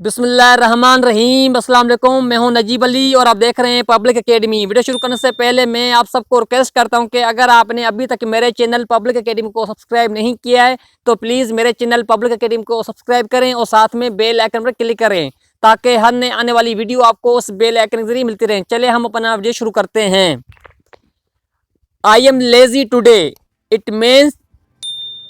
बिस्मिल्लाहिर्रहमानिर्रहीम। अस्सलाम वालेकुम। मैं हूं नजीब अली और आप देख रहे हैं पब्लिक एकेडमी। वीडियो शुरू करने से पहले मैं आप सबको रिक्वेस्ट करता हूं कि अगर आपने अभी तक मेरे चैनल पब्लिक एकेडमी को सब्सक्राइब नहीं किया है तो प्लीज़ मेरे चैनल पब्लिक एकेडमी को सब्सक्राइब करें और साथ में बेल आइकन पर क्लिक करें ताकि हर नए आने वाली वीडियो आपको उस बेल आइकन के जरिए मिलती रहे। चलिए हम अपना वीडियो शुरू करते हैं। I am lazy today, it means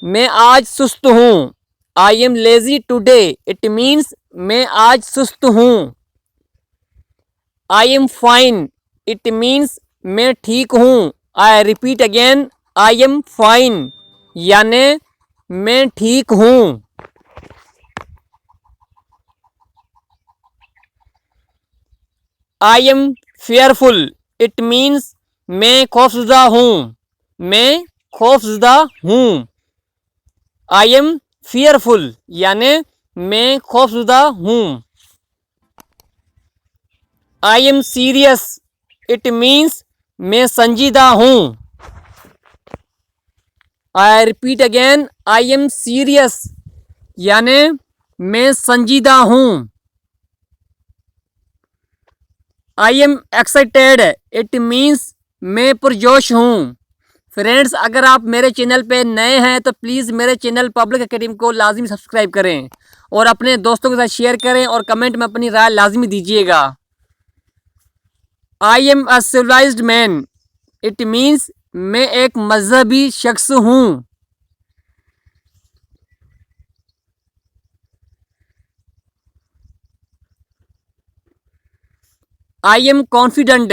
मैं आज सुस्त हूँ। I am lazy today, it means मैं आज सुस्त हूँ। I am fine, it means मैं ठीक हूँ। I repeat again, I am fine यानी मैं ठीक हूँ। I M fearful, it means मैं खौफजदा हूँ। मैं खौफजदा हूँ। आई एम फियरफुल यानी मैं खौफजदा हूँ। I am serious, it means मैं संजीदा हूँ। I repeat again, I am serious यानी मैं संजीदा हूँ। I am excited, it means मैं पुरजोश हूँ। फ्रेंड्स, अगर आप मेरे चैनल पे नए हैं तो प्लीज़ मेरे चैनल पब्लिक एकेडमी को लाजमी सब्सक्राइब करें और अपने दोस्तों के साथ शेयर करें और कमेंट में अपनी राय लाजमी दीजिएगा। I am a civilised man, it means मैं एक मजहबी शख्स हूँ। I am confident,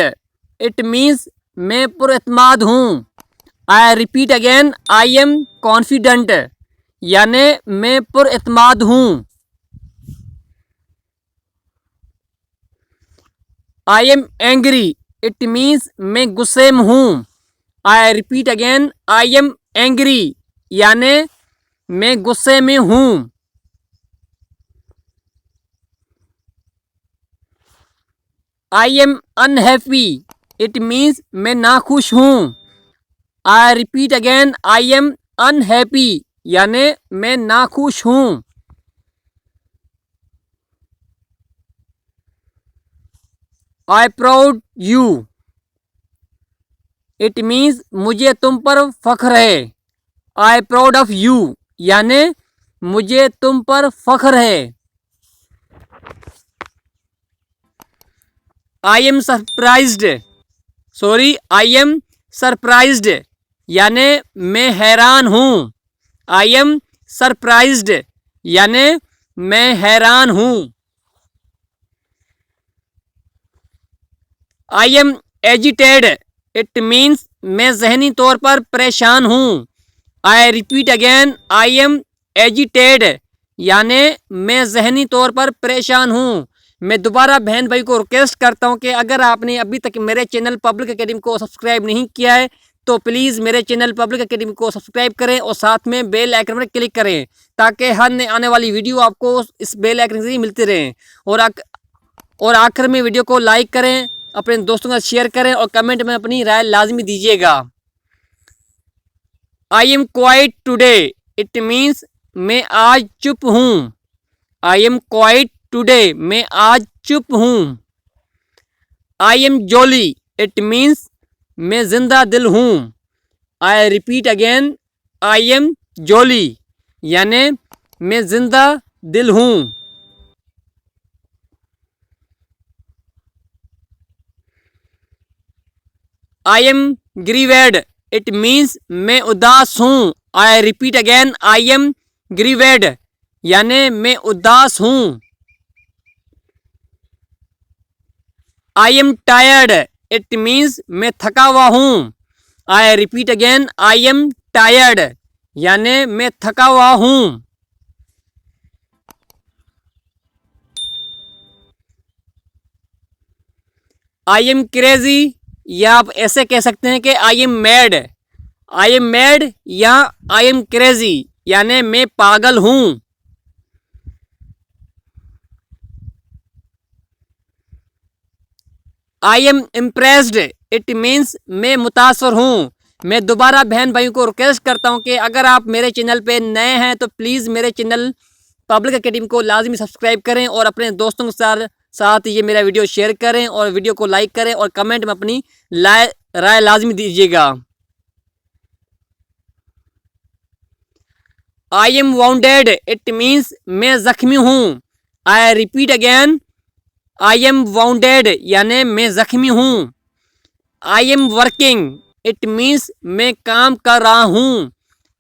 it means मैं पुरएतमाद हूँ। I repeat again, I am confident यानी मैं पुरएतमाद हूँ। I am angry, it means मैं गुस्से में हूँ। I repeat again, I am angry यानी मैं गुस्से में हूँ। I am unhappy, it means मैं नाखुश हूँ। I repeat again, I am unhappy यानी मैं नाखुश हूँ। I proud you, it means मुझे तुम पर फख्र है। आई प्राउड ऑफ यू यानी मुझे तुम पर फख्र है। I am surprised, I am surprised यानी मैं हैरान हूँ। आई एम सरप्राइज्ड यानी मैं हैरान हूँ। I M agitated, it means मैं जहनी तौर पर परेशान हूँ। I repeat again, I M agitated यानी मैं जहनी तौर पर परेशान हूँ। मैं दोबारा बहन भाई को रिक्वेस्ट करता हूँ कि अगर आपने अभी तक मेरे चैनल पब्लिक एकेडमी को सब्सक्राइब नहीं किया है तो प्लीज़ मेरे चैनल पब्लिक एकेडमी को सब्सक्राइब करें और साथ में बेल आइकन पर क्लिक करें ताकि हर नए आने वाली वीडियो आपको इस बेल आइकन से मिलती रहे। और आखिर में वीडियो को लाइक करें, अपने दोस्तों के साथ शेयर करें और कमेंट में अपनी राय लाजमी दीजिएगा। I am quite today, it means मैं आज चुप हूँ। आई एम क्वाइट टुडे मैं आज चुप हूँ। I am jolly, it means मैं जिंदा दिल हूँ। I repeat again, I am jolly यानी मैं जिंदा दिल हूँ। I am grieved, it means मैं उदास हूँ। I repeat again, I am grieved यानी मैं उदास हूँ। I am tired, it means मैं थका हुआ हूँ। I repeat again, I am tired यानी मैं थका हुआ हूँ। आई एम क्रेजी या आप ऐसे कह सकते हैं कि I am mad. I am mad या आई एम क्रेजी यानी मैं पागल हूँ। I am impressed, it means मैं मुतासर हूँ। मैं दोबारा बहन भाइयों को रिक्वेस्ट करता हूँ कि अगर आप मेरे चैनल पे नए हैं तो प्लीज़ मेरे चैनल पब्लिक एकेडमी को लाजमी सब्सक्राइब करें और अपने दोस्तों के साथ ये मेरा वीडियो शेयर करें और वीडियो को लाइक करें और कमेंट में अपनी राय लाजमी दीजिएगा। I M bounded it means मैं जख्मी हूँ। I repeat again, I M bounded यानी मैं जख्मी हूँ। I am working it means मैं काम कर रहा हूँ।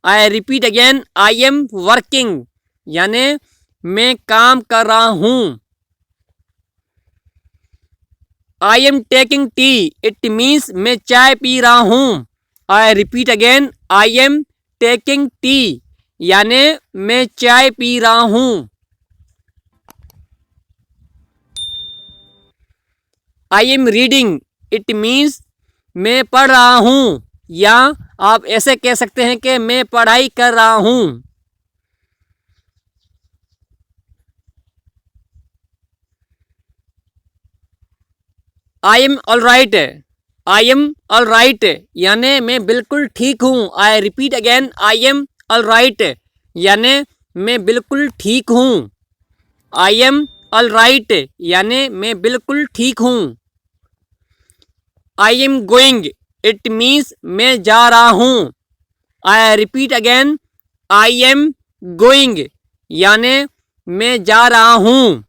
I repeat again, I am working यानी मैं काम कर रहा हूँ। I am taking tea it means मैं चाय पी रहा हूँ। I repeat again, I am taking tea यानी मैं चाय पी रहा हूँ। I am reading it means मैं पढ़ रहा हूँ, या आप ऐसे कह सकते हैं कि मैं पढ़ाई कर रहा हूँ। I am all right, I am all right यानी मैं बिल्कुल ठीक हूँ। I repeat again, I am all right यानी मैं बिल्कुल ठीक हूँ। आई एम ऑल राइट यानी मैं बिल्कुल ठीक हूँ। I am going it means मैं जा रहा हूँ। I repeat again, I am going यानी मैं जा रहा हूँ।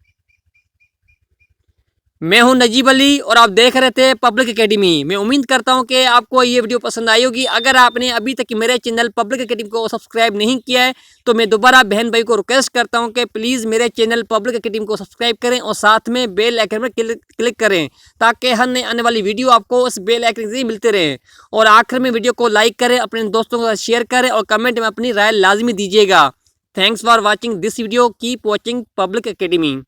मैं हूं नजीब अली और आप देख रहे थे पब्लिक एकेडमी। मैं उम्मीद करता हूं कि आपको ये वीडियो पसंद आई होगी। अगर आपने अभी तक मेरे चैनल पब्लिक एकेडमी को सब्सक्राइब नहीं किया है तो मैं दोबारा बहन भाई को रिक्वेस्ट करता हूं कि प्लीज़ मेरे चैनल पब्लिक एकेडमी को सब्सक्राइब करें और साथ में बेल आइकन पर क्लिक करें ताकि हर नई आने वाली वीडियो आपको उस बेल आइकन से मिलते रहें। और आखिर में वीडियो को लाइक करें, अपने दोस्तों के साथ शेयर करें और कमेंट में अपनी राय लाजमी दीजिएगा। Thanks for watching this video. Keep watching public academy.